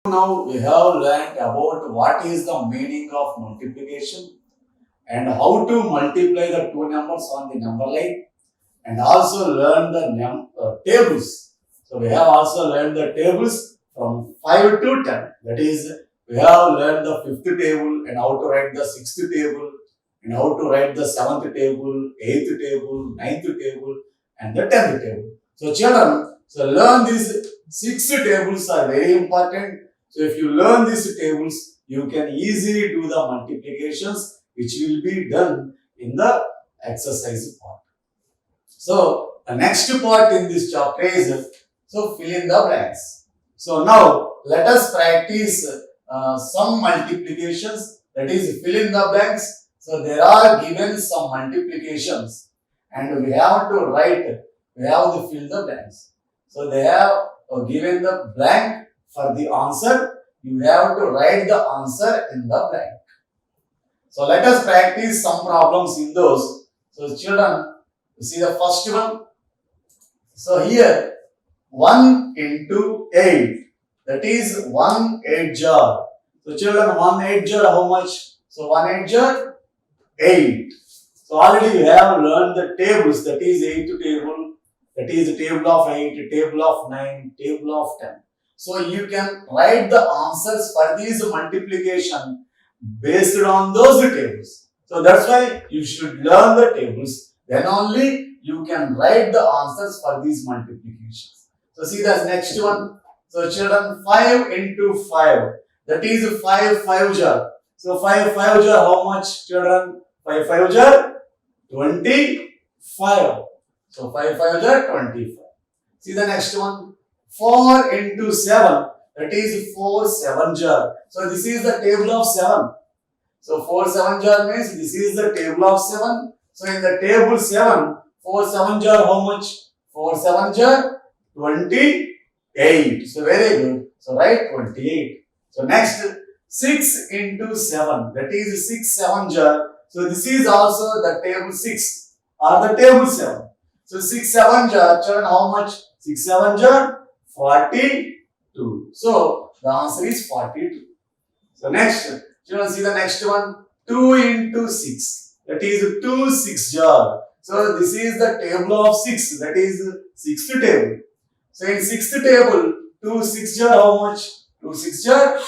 Now we have learned about what is the meaning of multiplication and how to multiply the two numbers on the number line, and also learn the tables. So we have also learned the tables from 5 to 10. That is, we have learned the fifth table and how to write the sixth table and how to write the seventh table, eighth table, ninth table, and the 10th table. So children, learn these six tables are very important. So if you learn these tables, you can easily do the multiplications which will be done in the exercise part. So the next part in this chapter is fill in the blanks. So now let us practice some multiplications, that is fill in the blanks. So there are given some multiplications and we have to write, we have to fill the blanks. So they have given the blank for the answer. You have to write the answer in the blank. So let us practice some problems in those. So children, you see the first one. So here 1 into 8, that is 1 8 jar. So children, 1 8 jar how much? So 1 8 jar 8. So already we have learned the tables, that is 8 table, that is table of 8, table of 9, table of 10. So you can write the answers for these multiplication based on those tables. So that's why you should learn the tables. Then only you can write the answers for these multiplications. So see the next one. So children, 5 into 5. That is 5 5 jar. So 5 5 jar how much children? 5 5 jar 25. So 5 5 jar 25. See the next one. 4 into 7. That is 4 7 jar. So this is the table of 7. So 4 7 jar means this is the table of 7. So in the table 7, 4 7 jar how much? 4 7 jar 28. So very good. So write 28. So next 6 into 7. That is 6 7 jar. So this is also the table 6 or the table 7. So 6 7 jar, children, how much? 6 7 jar 42. So the answer is 42. So next, children, see the next one. 2 into 6. That is 2 6 jar. So this is the table of 6. That is 6th table. So in 6th table, 2 6 jar how much? 2 6 jar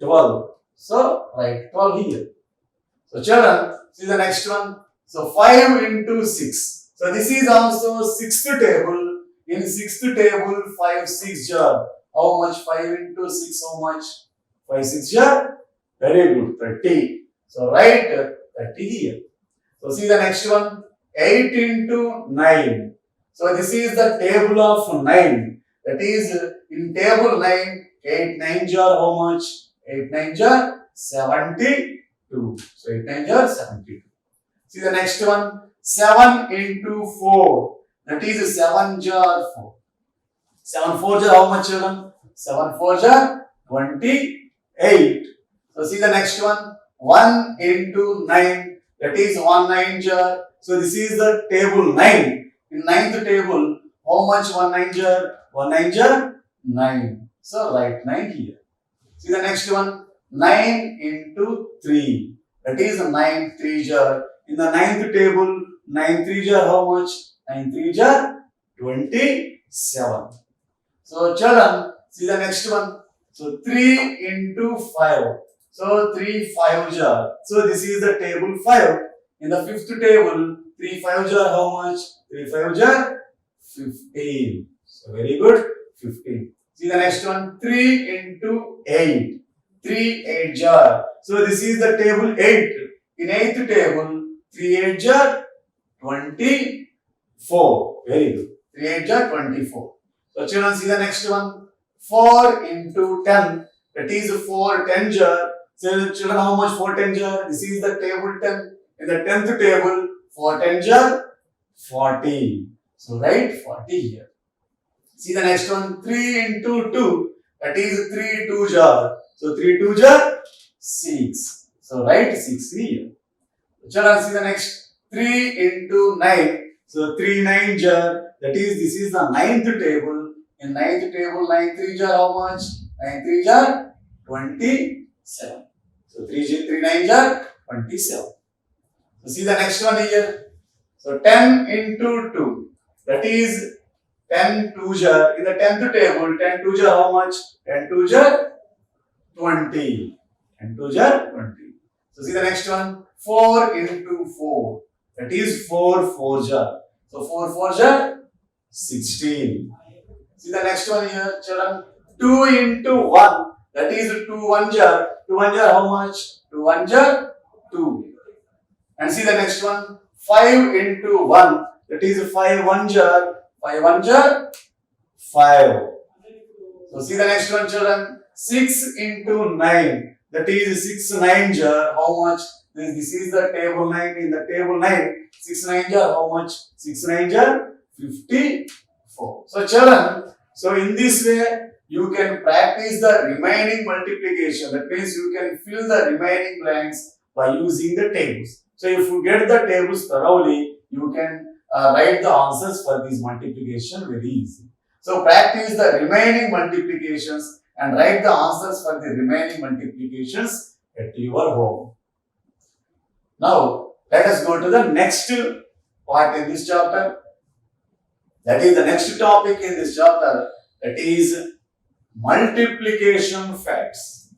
12. So write 12 here. So children, see the next one. So 5 into 6. So this is also 6th table. In 6th table, 5 6 jar. How much? 5 into 6 how much? 5 6 jar? Very good. 30. So write 30 here. So see the next one. 8 into 9. So this is the table of 9. That is in table 9. 8 9 jar how much? 8 9 jar 72. So 8 9 jar 72. See the next one. 7 into 4. That is 7 jar 4. 7 4 jar how much children? 7 4 jar 28. So see the next one. 1 into 9. That is 1 9 jar. So this is the table 9. In 9th table, how much 1 9 jar? 1 9 jar 9. So write 9 here. See the next one. 9 into 3. That is 9 3 jar. In the 9th table, 9 3 jar how much? 9 3 jar 27. So children, see the next one. So 3 into 5. So 3 5 jar. So this is the table 5. In the 5th table, 3 5 jar how much? 3 5 jar 15. So very good. 15. See the next one. 3 into 8. 3 8 jar. So this is the table 8. In 8th table, 3 8 jar 24. Very good. 3 8 jar 24. So children, see the next one. 4 into 10. That is 4 10 jar. So children, how much 4 10 jar? This is the table 10. In the 10th table, 4 10 jar 40. So write 40 here. See the next one. 3 into 2. That is 3 2 jar. So 3 2 jar 6. So write 6 here. Children, see the next. 3 into 9. So 3 9 jar. That is, this is the 9th table. In 9th table, 9 3 jar how much? 9 3 are 27. So 3 9 are 27. So see the next one here. So 10 into 2. That is 10 2s are in the 10th table. 10 2s are how much? 10 2s are 20. 10 2s are 20. So see the next one. 4 into 4. That is 4 4s are. So 4 4s are 16. See the next one here, children. 2 into 1. That is 2 1s are. 2 1s are how much? 2 1s are 2. And see the next one. 5 into 1. That is 5 1s are. 5 1s are 5. So see the next one, children. 6 into 9. That is 6 9s are how much? This is the table 9. In the table 9, 6 9s are how much? 6 9s are 54. So children, so in this way, you can practice the remaining multiplication. That means you can fill the remaining blanks by using the tables. So if you get the tables thoroughly, you can write the answers for this multiplication very easy. So practice the remaining multiplications and write the answers for the remaining multiplications at your home. Now, let us go to the next part in this chapter. That is the next topic in this chapter. That is multiplication facts.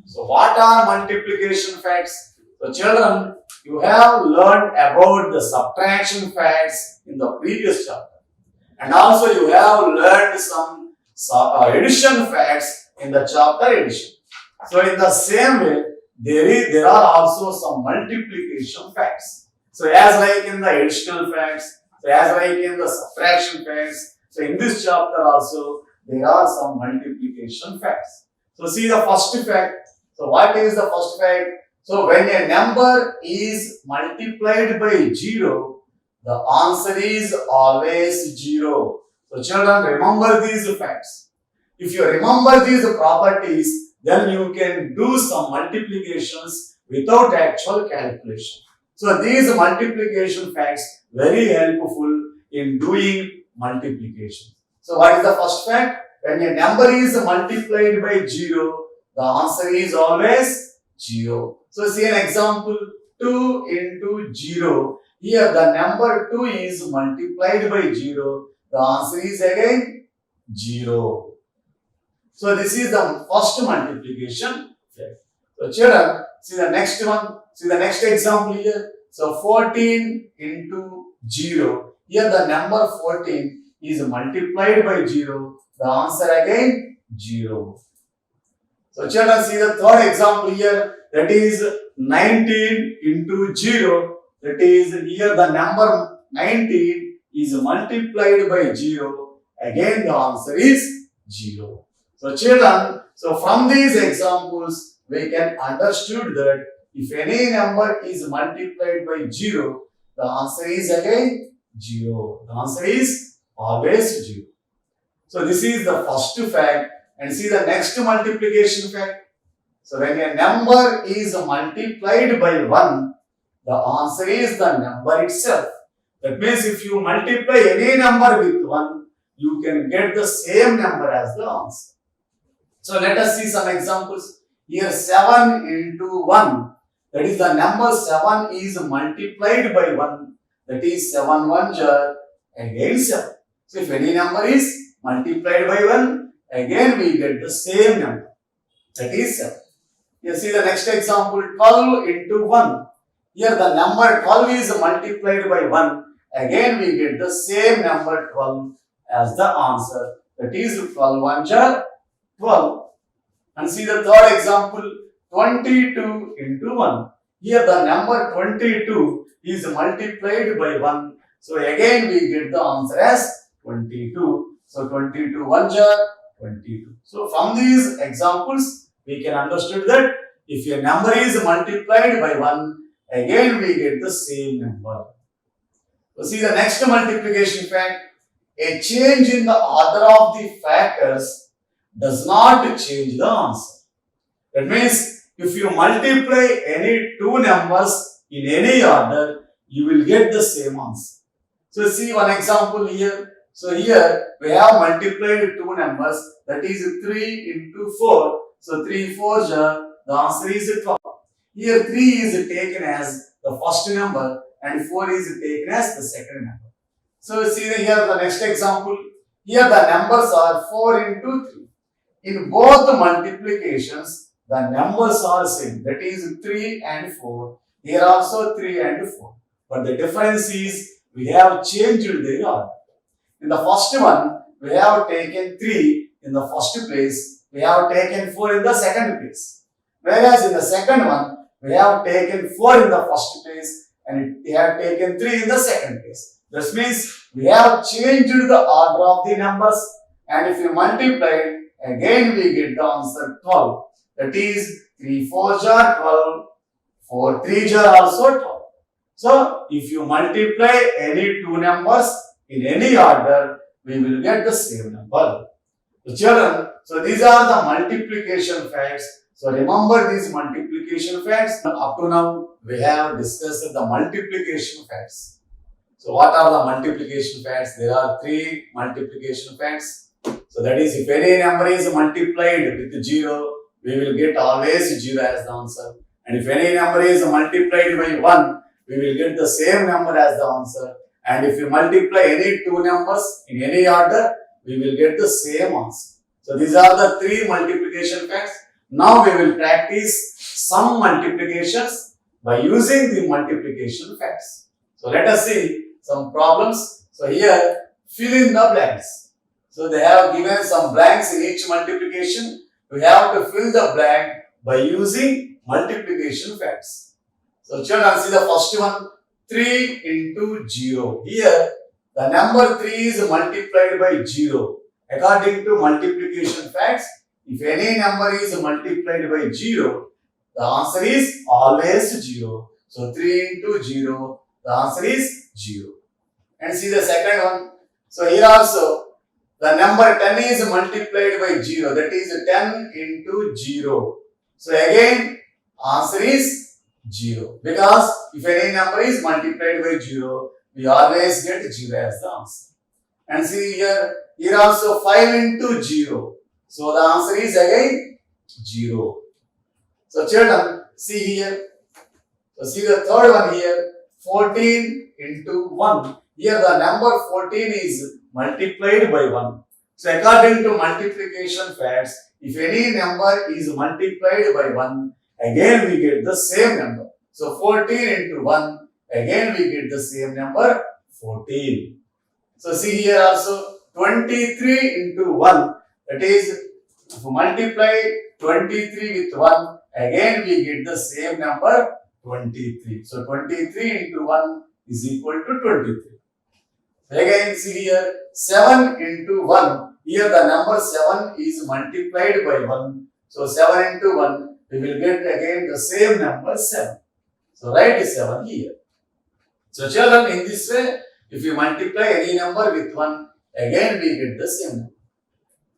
So what are multiplication facts? So children, you have learned about the subtraction facts in the previous chapter. And also you have learned some addition facts in the chapter addition. So in the same way, there are also some multiplication facts. So as like in the additional facts, so as like in the subtraction facts, so in this chapter also there are some multiplication facts. So see the first fact. So what is the first fact? So when a number is multiplied by 0, the answer is always 0. So children, remember these facts. If you remember these properties, then you can do some multiplications without actual calculation. So these multiplication facts very helpful in doing multiplication. So what is the first fact? When a number is multiplied by 0, the answer is always 0. So see an example, 2 into 0. Here the number 2 is multiplied by 0. The answer is again 0. So this is the first multiplication fact. So children, see the next one. See the next example here. So 14 into 0. Here the number 14 is multiplied by 0. The answer again 0. So children, see the third example here. That is 19 into 0. That is here the number 19 is multiplied by 0. Again the answer is 0. So children, so from these examples, we can understood that if any number is multiplied by 0, the answer is again 0. The answer is always 0. So this is the first fact. And see the next multiplication fact. So when a number is multiplied by 1, the answer is the number itself. That means if you multiply any number with 1, you can get the same number as the answer. So let us see some examples. Here 7 into 1. That is the number 7 is multiplied by 1. That is 7 1s are again 7. So if any number is multiplied by 1, again we get the same number. That is 7. Here see the next example, 12 into 1. Here the number 12 is multiplied by 1. Again we get the same number 12 as the answer. That is 12 1s are 12. And see the third example, 22 into 1. Here the number 22 is multiplied by 1. So again we get the answer as 22. So 22 1s are 22. So from these examples, we can understand that if a number is multiplied by 1, again we get the same number. So see the next multiplication fact. A change in the order of the factors does not change the answer. That means if you multiply any two numbers in any order, you will get the same answer. So see one example here. So here we have multiplied two numbers, that is 3 into 4. So 3 4s are, the answer is 12. Here 3 is taken as the first number and 4 is taken as the second number. So see here the next example. Here the numbers are 4 into 3. In both the multiplications, the numbers are same. That is 3 and 4. Here also 3 and 4. But the difference is we have changed their order. In the first one, we have taken 3 in the first place. We have taken 4 in the second place. Whereas in the second one, we have taken 4 in the first place and we have taken 3 in the second place. This means we have changed the order of the numbers, and if you multiply, again we get the answer 12. That is 3 4s are 12, 4 3s are also 12. So if you multiply any two numbers in any order, we will get the same number. So children, so these are the multiplication facts. So remember these multiplication facts. Up to now, we have discussed the multiplication facts. So what are the multiplication facts? There are three multiplication facts. So that is, if any number is multiplied with 0, we will get always 0 as the answer. And if any number is multiplied by 1, we will get the same number as the answer. And if you multiply any two numbers in any order, we will get the same answer. So these are the three multiplication facts. Now we will practice some multiplications by using the multiplication facts. So let us see some problems. So here, fill in the blanks. So they have given some blanks in each multiplication. We have to fill the blank by using multiplication facts. So children, see the first one, 3 into 0. Here, the number 3 is multiplied by 0. According to multiplication facts, if any number is multiplied by 0, the answer is always 0. So 3 into 0, the answer is 0. And see the second one. So here also, the number 10 is multiplied by 0. That is 10 into 0. So again, answer is 0. Because if any number is multiplied by 0, we always get 0 as the answer. And see here also 5 into 0. So the answer is again 0. So children, see here. So see the third one here, 14 into 1. Here the number 14 is multiplied by 1. So according to multiplication facts, if any number is multiplied by 1, again we get the same number. So 14 into 1, again we get the same number, 14. So see here also 23 into 1, that is, if you multiply 23 with 1, again we get the same number, 23. So 23 into 1 is equal to 23. Again see here 7 into 1. Here the number 7 is multiplied by 1. So 7 into 1, we will get again the same number 7. So write 7 here. So children, in this way, if you multiply any number with 1, again we get the same number.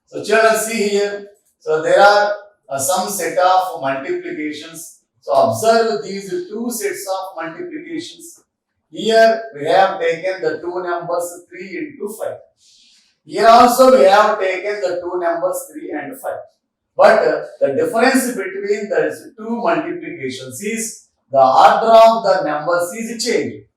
So children, see here. So there are some set of multiplications. So observe these two sets of multiplications. Here we have taken the two numbers 3 into 5. Here also we have taken the two numbers 3 and 5. But the difference between the two multiplications is the order of the numbers is changed.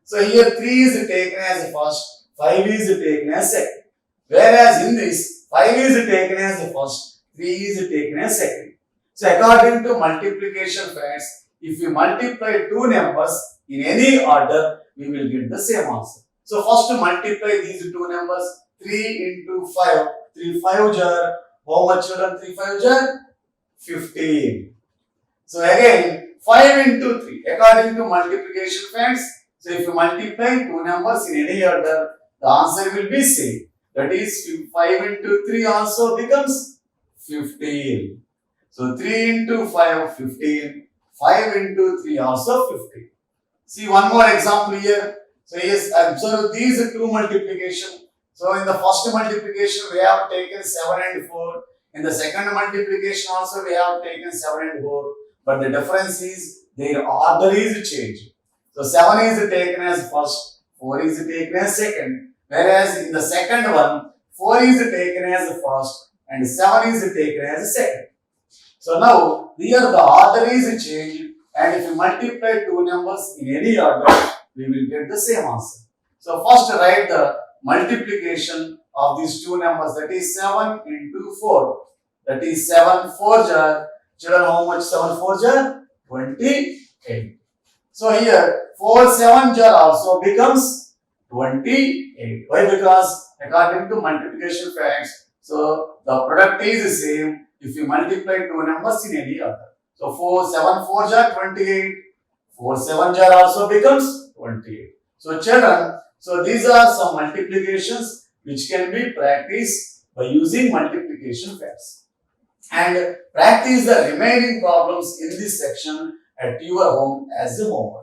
So here 3 is taken as first, 5 is taken as second. Whereas in this, 5 is taken as first, 3 is taken as second. So according to multiplication facts, if we multiply two numbers in any order, we will get the same answer. So first multiply these two numbers, 3 into 5. 3 5s are, how much children? 3 5s are 15. So again, 5 into 3. According to multiplication facts, so if you multiply two numbers in any order, the answer will be same. That is 5 into 3 also becomes 15. So 3 into 5, 15. 5 into 3 also 15. See one more example here. So yes, observe these two multiplication. So in the first multiplication we have taken 7 and 4. In the second multiplication also we have taken 7 and 4. But the difference is their order is changed. So 7 is taken as first, 4 is taken as second. Whereas in the second one, 4 is taken as the first and 7 is taken as the second. So now here the order is changed, and if you multiply two numbers in any order, we will get the same answer. So first write the multiplication of these two numbers, that is 7 into 4. That is 7 4 jar. Children, how much 7 4 jar? 28. So here 4 7 jar also becomes 28. Why? Because according to multiplication facts, so the product is the same if you multiply two numbers in any order. So 4 7 4 jar 28. 4 7 jar also becomes 28. So children, so these are some multiplications which can be practiced by using multiplication facts. And practice the remaining problems in this section at your home as a homework.